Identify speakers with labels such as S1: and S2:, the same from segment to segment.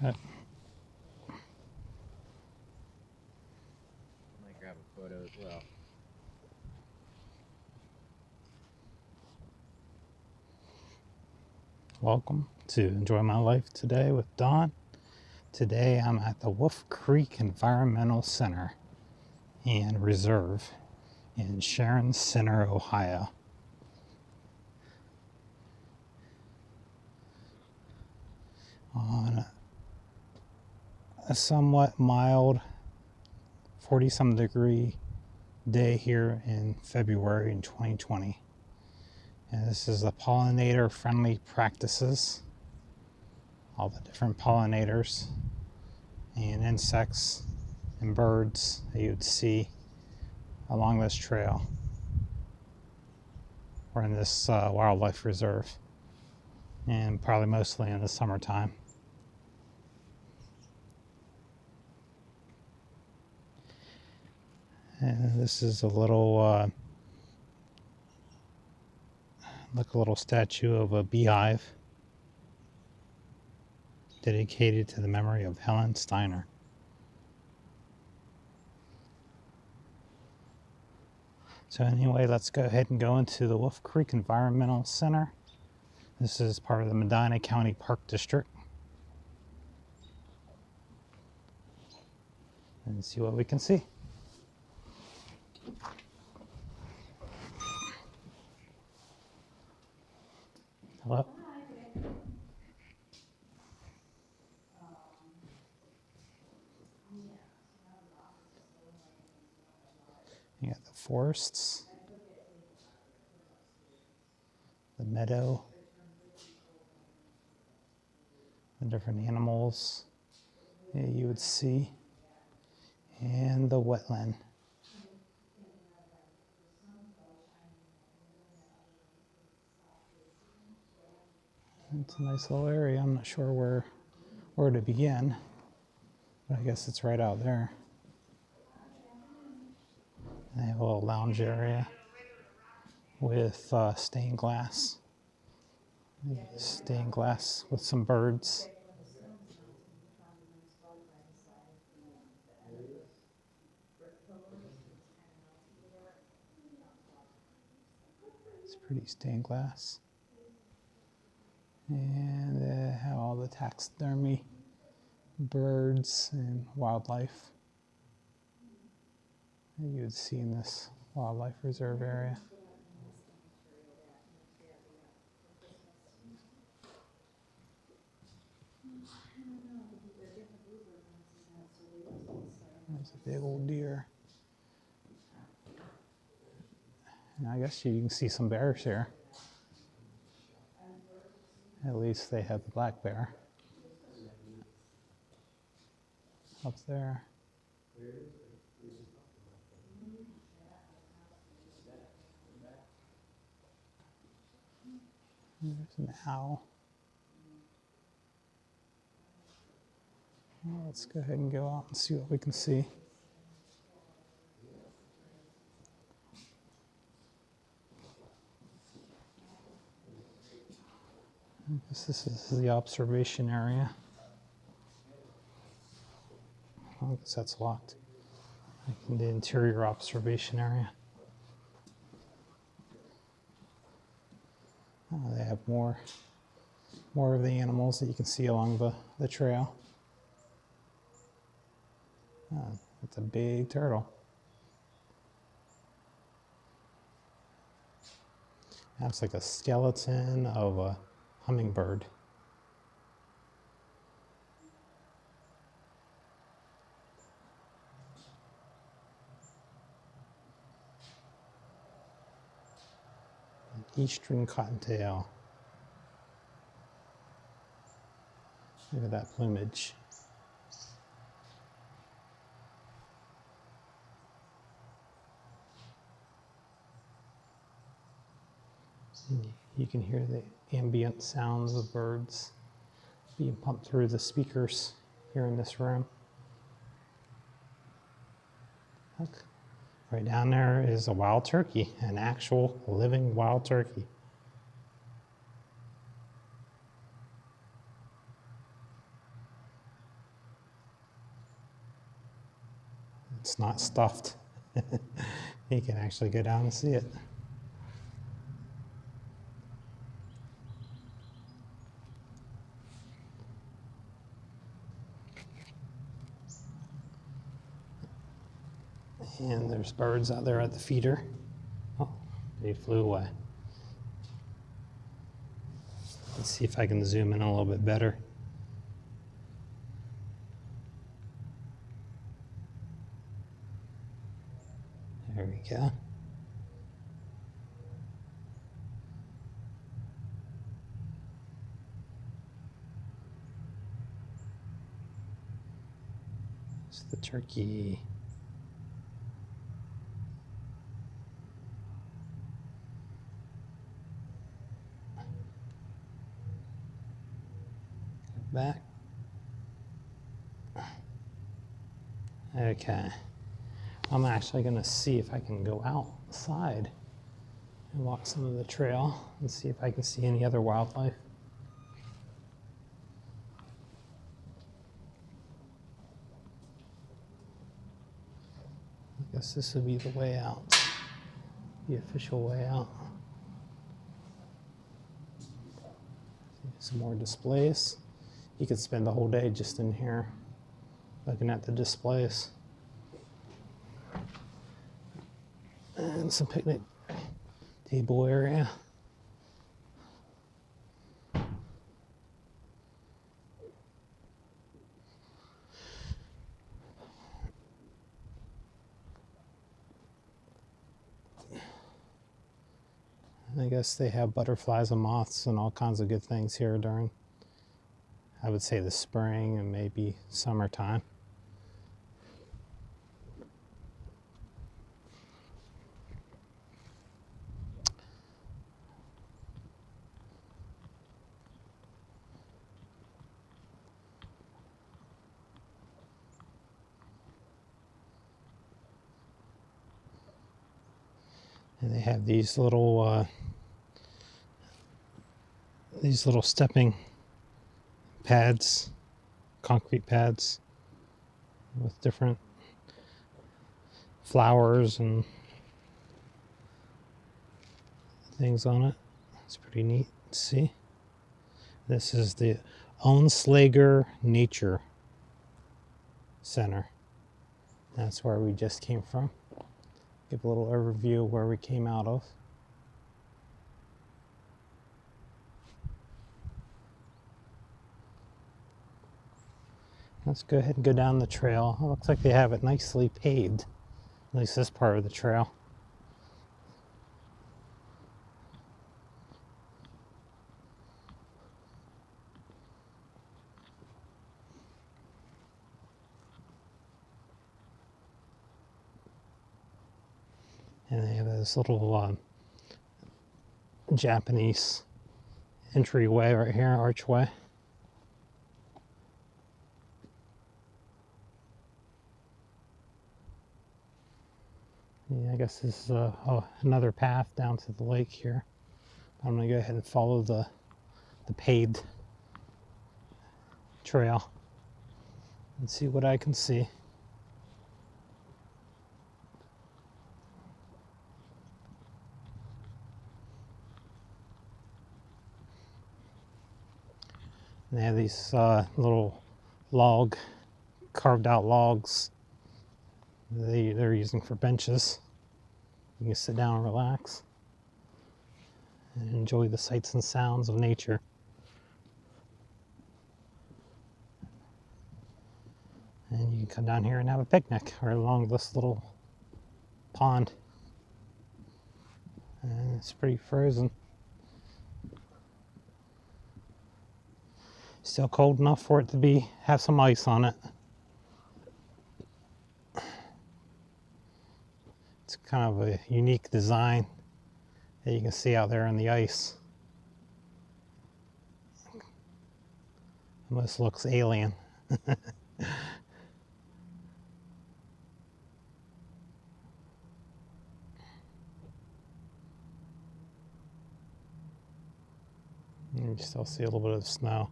S1: Might
S2: grab a photo as well.
S1: Welcome to Enjoy My Life Today with Don. Today I'm at the Wolf Creek Environmental Center and Reserve in Sharon Center, Ohio. On a somewhat mild 40-some degree day here in February in 2020. And this is the pollinator friendly practices. All the different pollinators and insects and birds that you'd see along this trail or in this wildlife reserve, and probably mostly in the summertime. And this is a little like a little statue of a beehive dedicated to the memory of Helen Steiner. So anyway, let's go ahead and go into the Wolf Creek Environmental Center. This is part of the Medina County Park District. And see what we can see. Hello? You got the forests, the meadow, the different animals that you would see, and the wetland. It's a nice little area. I'm not sure where to begin, but I guess it's right out there. They have a little lounge area with stained glass. Stained glass with some birds. It's pretty stained glass. And they have all the taxidermy birds and wildlife that you would see in this wildlife reserve area. There's a big old deer. And I guess you can see some bears here. At least they have the black bear up there. There's an owl. Well, let's go ahead and go out and see what we can see. I guess this is the observation area. I guess that's locked. Like in the interior observation area. Oh, they have more of the animals that you can see along the trail. Oh, that's a big turtle. That's like a skeleton of a hummingbird. An eastern cottontail. Look at that plumage. You can hear the ambient sounds of birds being pumped through the speakers here in this room. Look, right down there is a wild turkey, an actual living wild turkey. It's not stuffed. You can actually go down and see it. And there's birds out there at the feeder. Oh, they flew away. Let's see if I can zoom in a little bit better. There we go. It's the turkey. Back. Okay. I'm actually going to see if I can go outside and walk some of the trail and see if I can see any other wildlife. I guess this would be the way out, the official way out. Some more displays. You could spend the whole day just in here looking at the displays. And some picnic table area. I guess they have butterflies and moths and all kinds of good things here during, I would say, the spring and maybe summertime. And they have these little stepping pads, concrete pads with different flowers and things on it. It's pretty neat to see. This is the Oenslager Nature Center. That's where we just came from. Give a little overview of where we came out of. Let's go ahead and go down the trail. It looks like they have it nicely paved, at least this part of the trail. And they have this little Japanese entryway right here, archway. Yeah, I guess this is another path down to the lake here. I'm going to go ahead and follow the paved trail and see what I can see. And they have these little carved out logs they're using for benches. You can sit down and relax and enjoy the sights and sounds of nature. And you can come down here and have a picnic right along this little pond. And it's pretty frozen. Still cold enough for it to have some ice on it. It's kind of a unique design that you can see out there on the ice. Almost looks alien. You still see a little bit of snow.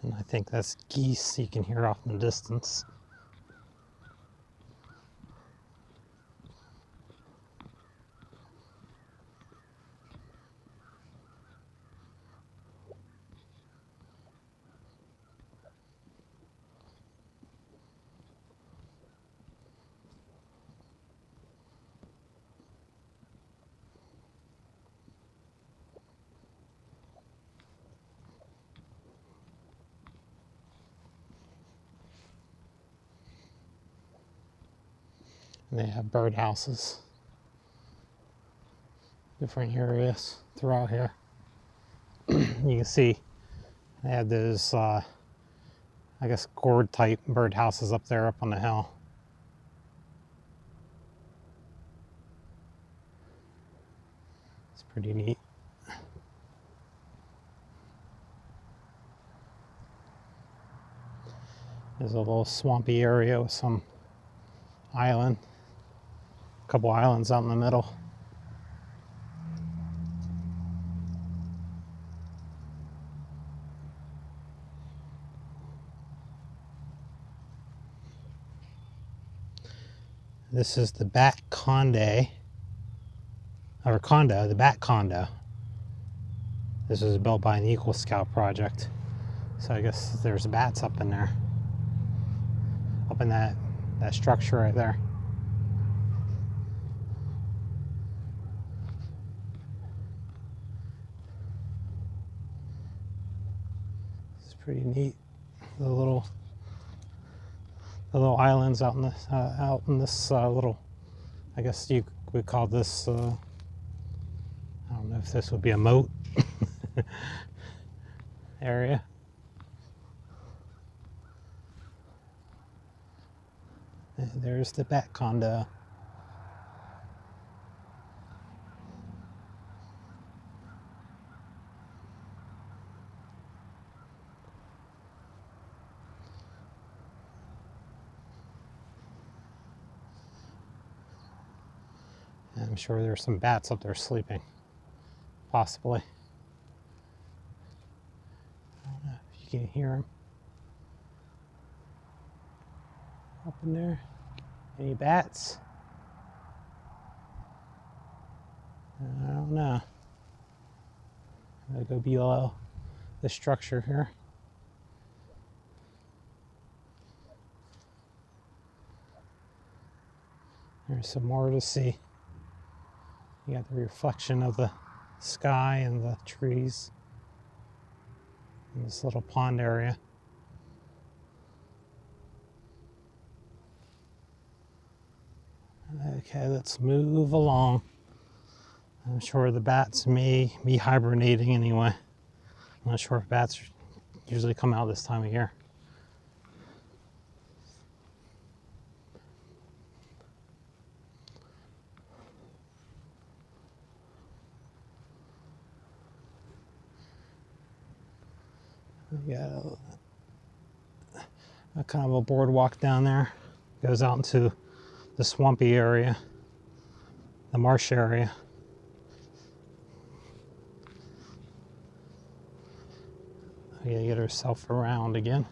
S1: And I think that's geese you can hear off in the distance. And they have bird houses, different areas throughout here. You can see they have those, I guess, gourd type bird houses up there up on the hill. It's pretty neat. There's a little swampy area with some island, a couple islands out in the middle. This is the bat condo, the bat condo. This was built by an Eagle Scout project. So I guess there's bats up in there, up in that structure right there. It's pretty neat. The little islands out in this little, I guess you would call this, I don't know if this would be a moat area. And there's the bat condo. I'm sure there's some bats up there sleeping, possibly. I don't know if you can hear them up in there. Any bats? I don't know. I'm gonna go below the structure here. There's some more to see. You got the reflection of the sky and the trees in this little pond area. Okay, let's move along. I'm sure the bats may be hibernating anyway. I'm not sure if bats usually come out this time of year. We got a kind of a boardwalk down there. Goes out into the swampy area, the marsh area. We gotta get herself around again.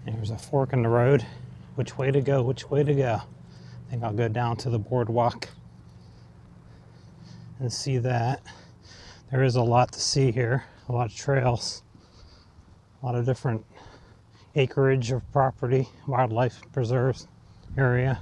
S1: There's a fork in the road. Which way to go? Which way to go? I think I'll go down to the boardwalk and see that. There is a lot to see here, a lot of trails, a lot of different acreage of property, wildlife preserves area.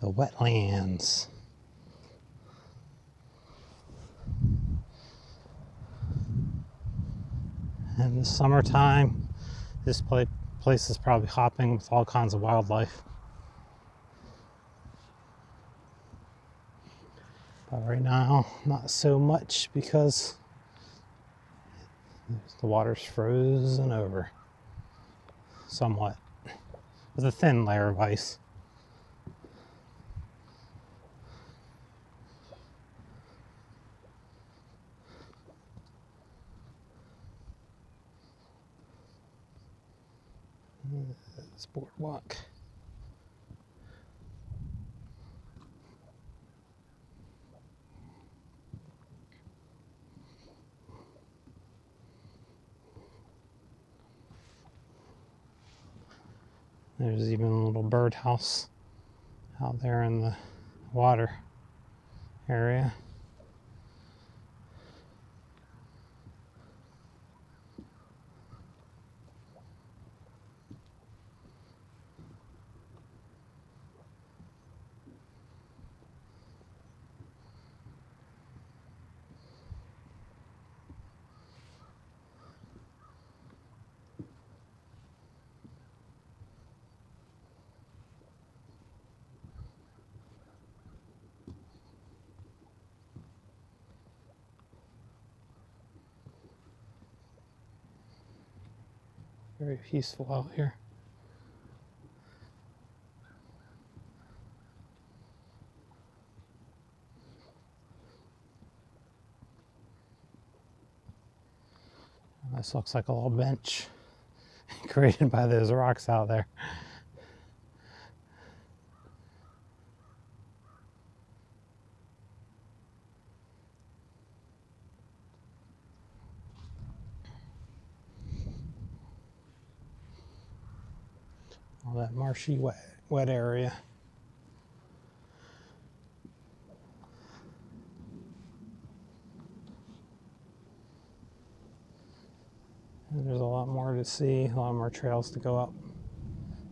S1: The wetlands. In the summertime, this place is probably hopping with all kinds of wildlife. But right now, not so much because the water's frozen over somewhat with a thin layer of ice. This boardwalk. There's even a little birdhouse out there in the water area. Very peaceful out here. This looks like a little bench created by those rocks out there. All that marshy, wet area. And there's a lot more to see, a lot more trails to go up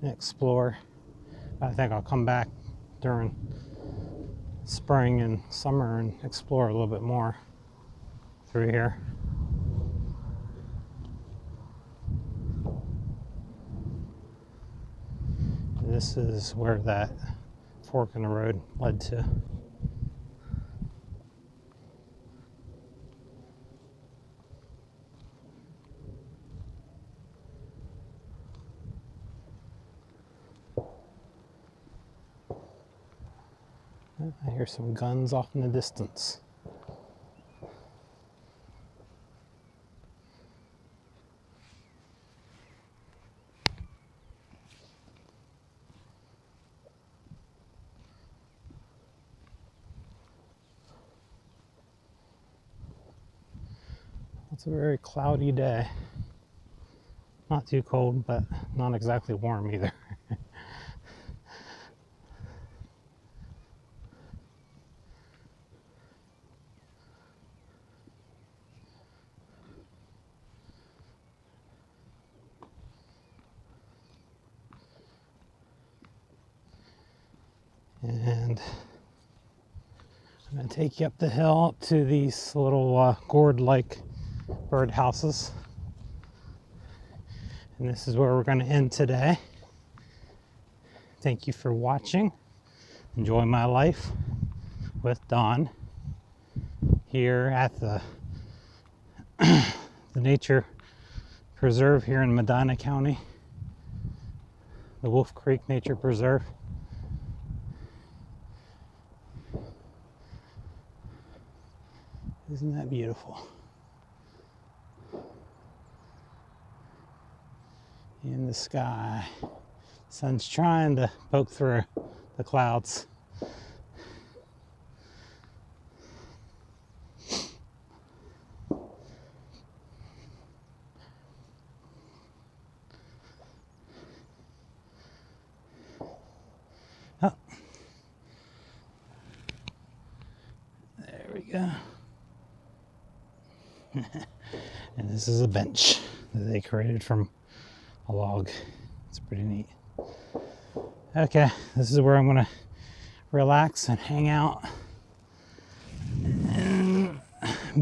S1: and explore. I think I'll come back during spring and summer and explore a little bit more through here. And this is where that fork in the road led to. I hear some guns off in the distance. It's a very cloudy day. Not too cold, but not exactly warm either. And I'm going to take you up the hill up to these little gourd-like bird houses. And this is where we're going to end today. Thank you for watching. Enjoy my life with Don here at the nature preserve here in Medina County, the Wolf Creek Nature Preserve. Isn't that beautiful? In the sky, sun's trying to poke through the clouds. Oh, there we go. And this is a bench that they created from a log. It's pretty neat. Okay, this is where I'm gonna relax and hang out and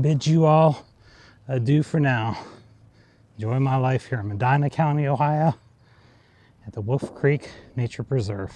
S1: bid you all adieu for now. Enjoy my life here in Medina County, Ohio at the Wolf Creek Nature Preserve.